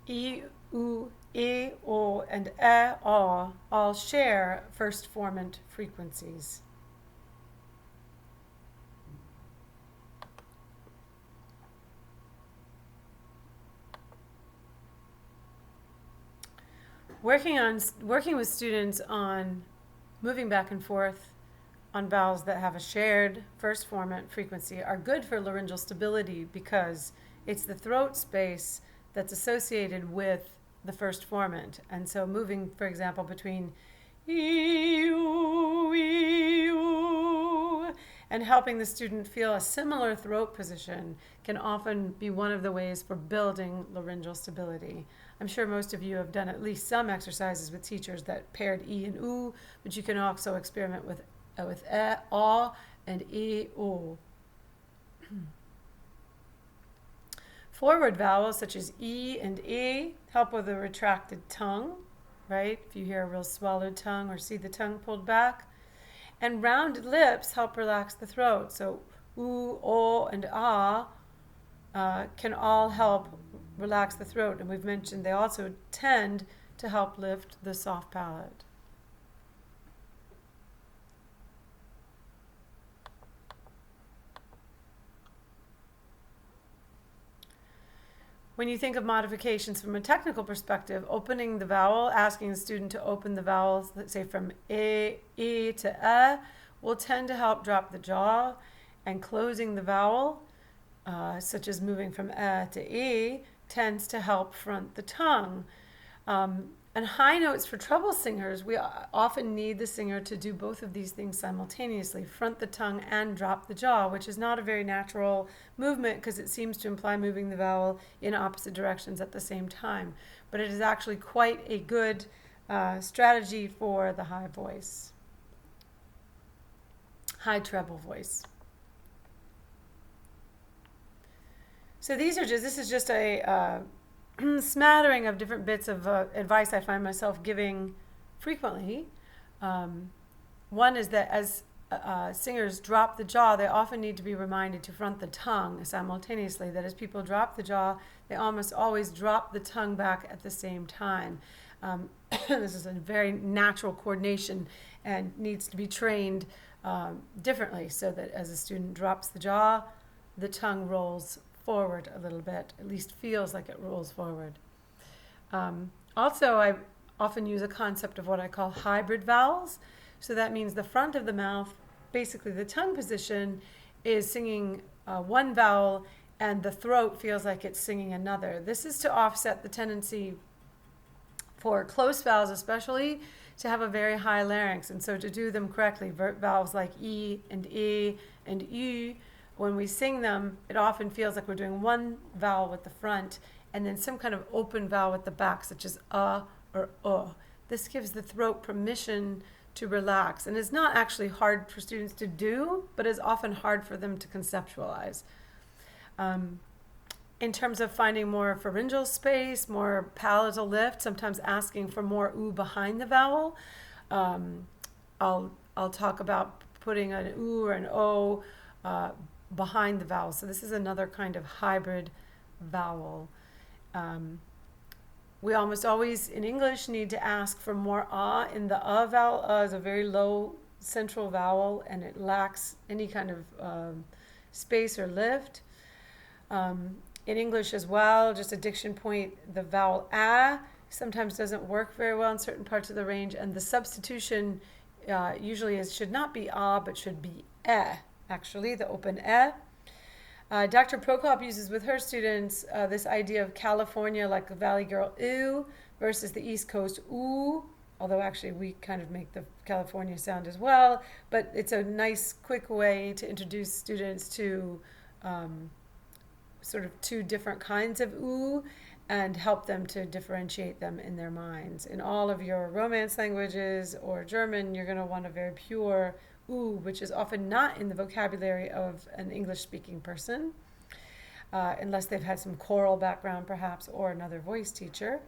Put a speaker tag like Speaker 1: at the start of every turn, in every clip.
Speaker 1: I, U, E, O, and E, A all share first formant frequencies. Working with students on moving back and forth on vowels that have a shared first formant frequency are good for laryngeal stability because it's the throat space that's associated with the first formant. And so moving, for example, between and helping the student feel a similar throat position can often be one of the ways for building laryngeal stability. I'm sure most of you have done at least some exercises with teachers that paired E and U, but you can also experiment with E, A, and E, O. Forward vowels such as E and E help with a retracted tongue, right? If you hear a real swallowed tongue or see the tongue pulled back. And rounded lips help relax the throat. So U, O, and A can all help relax the throat. And we've mentioned they also tend to help lift the soft palate. When you think of modifications from a technical perspective, opening the vowel, asking the student to open the vowels, let's say from E to will tend to help drop the jaw, and closing the vowel, such as moving from to E, tends to help front the tongue. And high notes for trouble singers, we often need the singer to do both of these things simultaneously, front the tongue and drop the jaw, which is not a very natural movement because it seems to imply moving the vowel in opposite directions at the same time. But it is actually quite a good strategy for the high voice, high treble voice. So this is just a smattering of different bits of advice I find myself giving frequently. One is that as singers drop the jaw, they often need to be reminded to front the tongue simultaneously. That as people drop the jaw, they almost always drop the tongue back at the same time. This is a very natural coordination and needs to be trained differently so that as a student drops the jaw, the tongue rolls forward a little bit, at least feels like it rolls forward. Also, I often use a concept of what I call hybrid vowels. So that means the front of the mouth, basically the tongue position, is singing one vowel and the throat feels like it's singing another. This is to offset the tendency for close vowels especially to have a very high larynx. And so to do them correctly, vowels like E and U, when we sing them, it often feels like we're doing one vowel with the front and then some kind of open vowel with the back, such as or This gives the throat permission to relax, and it's not actually hard for students to do, but is often hard for them to conceptualize. In terms of finding more pharyngeal space, more palatal lift, sometimes asking for more oo behind the vowel. I'll talk about putting an oo or an o behind the vowel. So this is another kind of hybrid vowel. We almost always in English need to ask for more in the vowel. Is a very low central vowel and it lacks any kind of space or lift. In English as well, just a diction point, the vowel a sometimes doesn't work very well in certain parts of the range, and the substitution usually should not be but should be actually, the open Dr. Prokop uses with her students this idea of California like a Valley Girl ooh versus the East Coast ooh, although actually we kind of make the California sound as well, but it's a nice quick way to introduce students to sort of two different kinds of ooh and help them to differentiate them in their minds. In all of your Romance languages or German, you're going to want a very pure ooh, which is often not in the vocabulary of an English-speaking person, unless they've had some choral background perhaps or another voice teacher.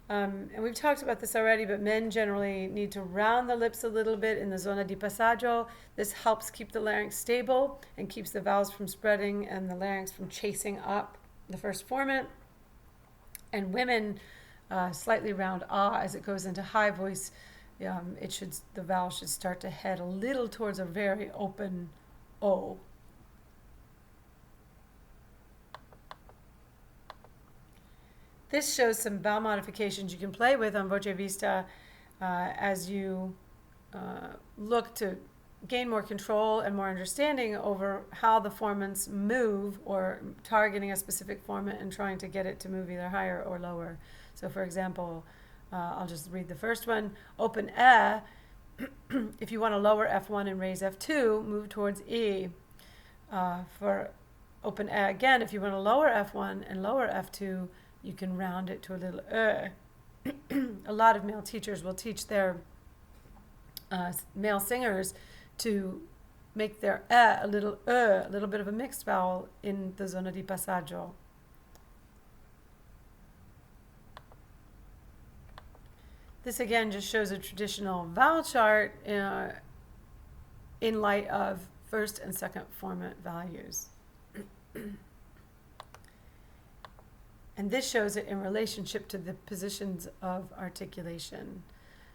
Speaker 1: And we've talked about this already, but men generally need to round the lips a little bit in the zona di passaggio. This helps keep the larynx stable and keeps the vowels from spreading and the larynx from chasing up the first formant. And women slightly round ah as it goes into high voice. The vowel should start to head a little towards a very open O. This shows some vowel modifications you can play with on Voce Vista as you look to gain more control and more understanding over how the formants move, or targeting a specific formant and trying to get it to move either higher or lower. So for example, I'll just read the first one. Open E. If you want to lower F1 and raise F2, move towards E. For open E again, if you want to lower F1 and lower F2, you can round it to a little A lot of male teachers will teach their male singers to make their a little bit of a mixed vowel in the zona di passaggio. This again just shows a traditional vowel chart in light of first and second formant values. And this shows it in relationship to the positions of articulation.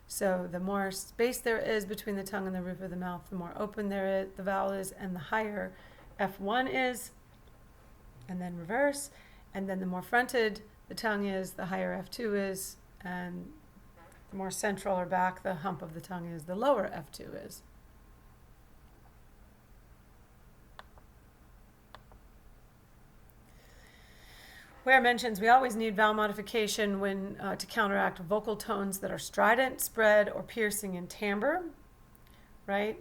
Speaker 1: So the more space there is between the tongue and the roof of the mouth, the more open the vowel is, and the higher F1 is, and then reverse. And then the more fronted the tongue is, the higher F2 is, and the more central or back the hump of the tongue is, the lower F2 is. Ware mentions we always need vowel modification when to counteract vocal tones that are strident, spread, or piercing in timbre, right?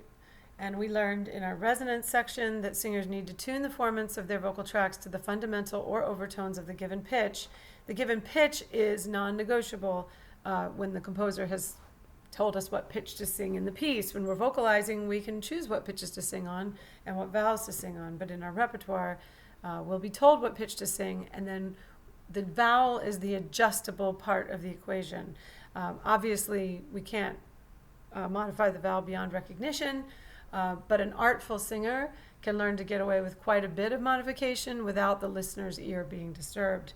Speaker 1: And we learned in our resonance section that singers need to tune the formants of their vocal tracks to the fundamental or overtones of the given pitch. The given pitch is non-negotiable when the composer has told us what pitch to sing in the piece. When we're vocalizing, we can choose what pitches to sing on and what vowels to sing on, but in our repertoire, we'll be told what pitch to sing, and then the vowel is the adjustable part of the equation. Obviously, we can't modify the vowel beyond recognition, but an artful singer can learn to get away with quite a bit of modification without the listener's ear being disturbed.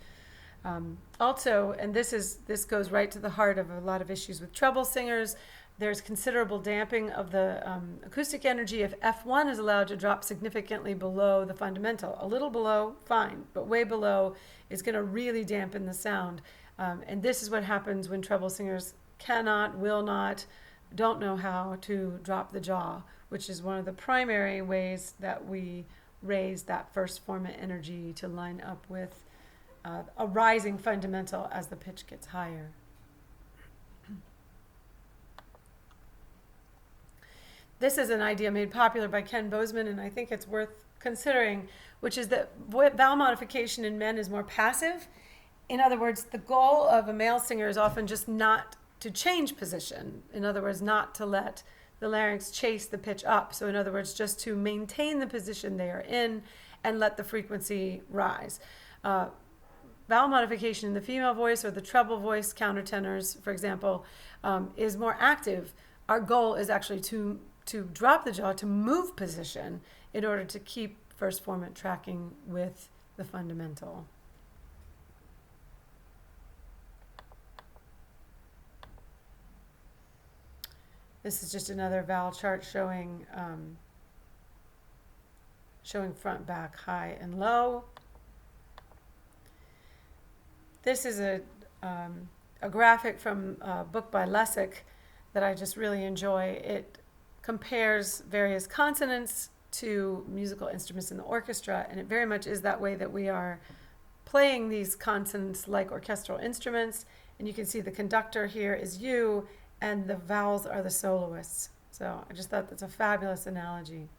Speaker 1: Also, and this goes right to the heart of a lot of issues with treble singers, there's considerable damping of the acoustic energy if F1 is allowed to drop significantly below the fundamental. A little below, fine, but way below is going to really dampen the sound. And this is what happens when treble singers cannot, will not, don't know how to drop the jaw, which is one of the primary ways that we raise that first formant energy to line up with a rising fundamental as the pitch gets higher. This is an idea made popular by Ken Bozeman, and I think it's worth considering, which is that vowel modification in men is more passive. In other words, the goal of a male singer is often just not to change position. In other words, not to let the larynx chase the pitch up. So in other words, just to maintain the position they are in and let the frequency rise. Vowel modification in the female voice or the treble voice countertenors, for example, is more active. Our goal is actually to drop the jaw, to move position in order to keep first formant tracking with the fundamental. This is just another vowel chart showing front, back, high, and low. This is a graphic from a book by Lessig that I just really enjoy. It compares various consonants to musical instruments in the orchestra, and it very much is that way that we are playing these consonants like orchestral instruments. And you can see the conductor here is you, and the vowels are the soloists. So I just thought that's a fabulous analogy.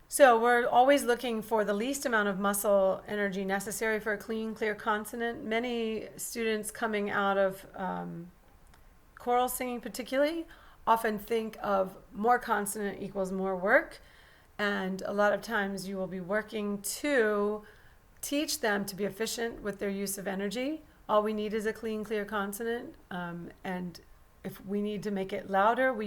Speaker 1: So we're always looking for the least amount of muscle energy necessary for a clean, clear consonant. Many students coming out of choral singing particularly often think of more consonant equals more work. And a lot of times you will be working to teach them to be efficient with their use of energy. All we need is a clean, clear consonant. And if we need to make it louder, we